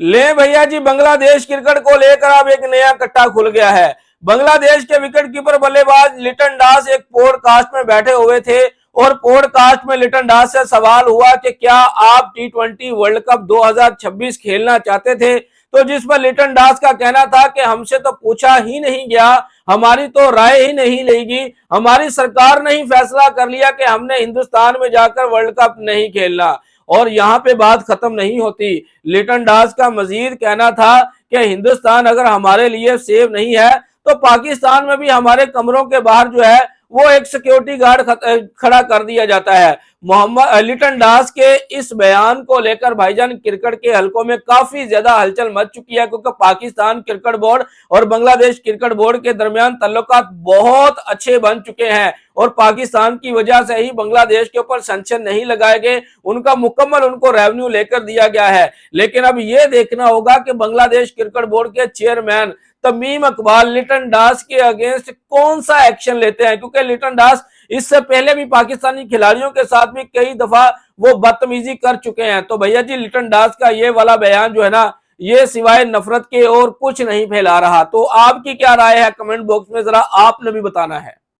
ले भैया जी, बांग्लादेश क्रिकेट को लेकर अब एक नया कट्टा खुल गया है। बांग्लादेश के विकेटकीपर बल्लेबाज लिटन दास एक पॉडकास्ट में बैठे हुए थे और पॉडकास्ट में लिटन दास से सवाल हुआ कि क्या आप T20 वर्ल्ड कप 2026 खेलना चाहते थे, तो जिस पर लिटन दास का कहना था कि हमसे तो पूछा ही नहीं गया, हमारी तो राय ही नहीं लेगी, हमारी सरकार ने ही फैसला कर लिया कि हमने हिंदुस्तान में जाकर वर्ल्ड कप नहीं खेलना। और यहाँ पे बात खत्म नहीं होती। लिटन दास का मजीद कहना था कि हिंदुस्तान अगर हमारे लिए सेफ नहीं है तो पाकिस्तान में भी हमारे कमरों के बाहर जो है वो एक सिक्योरिटी गार्ड खड़ा कर दिया जाता है। मोहम्मद लिटन दास के इस बयान को लेकर भाईजान क्रिकेट के हलकों में काफी ज्यादा हलचल मच चुकी है, क्योंकि पाकिस्तान क्रिकेट बोर्ड और बांग्लादेश क्रिकेट बोर्ड के दरमियान ताल्लुकात बहुत अच्छे बन चुके हैं और पाकिस्तान की वजह से ही बांग्लादेश के ऊपर सैंक्शन नहीं लगाए गए, उनका मुकम्मल उनको रेवेन्यू लेकर दिया गया है। लेकिन अब यह देखना होगा कि बांग्लादेश क्रिकेट बोर्ड के चेयरमैन तमीम इकबाल लिटन दास के अगेंस्ट कौन सा एक्शन लेते हैं, क्योंकि लिटन दास इससे पहले भी पाकिस्तानी खिलाड़ियों के साथ भी कई दफा वो बदतमीजी कर चुके हैं। तो भैया जी, लिटन दास का ये वाला बयान जो है ना, ये सिवाय नफरत के और कुछ नहीं फैला रहा। तो आपकी क्या राय है, कमेंट बॉक्स में जरा आपने भी बताना है।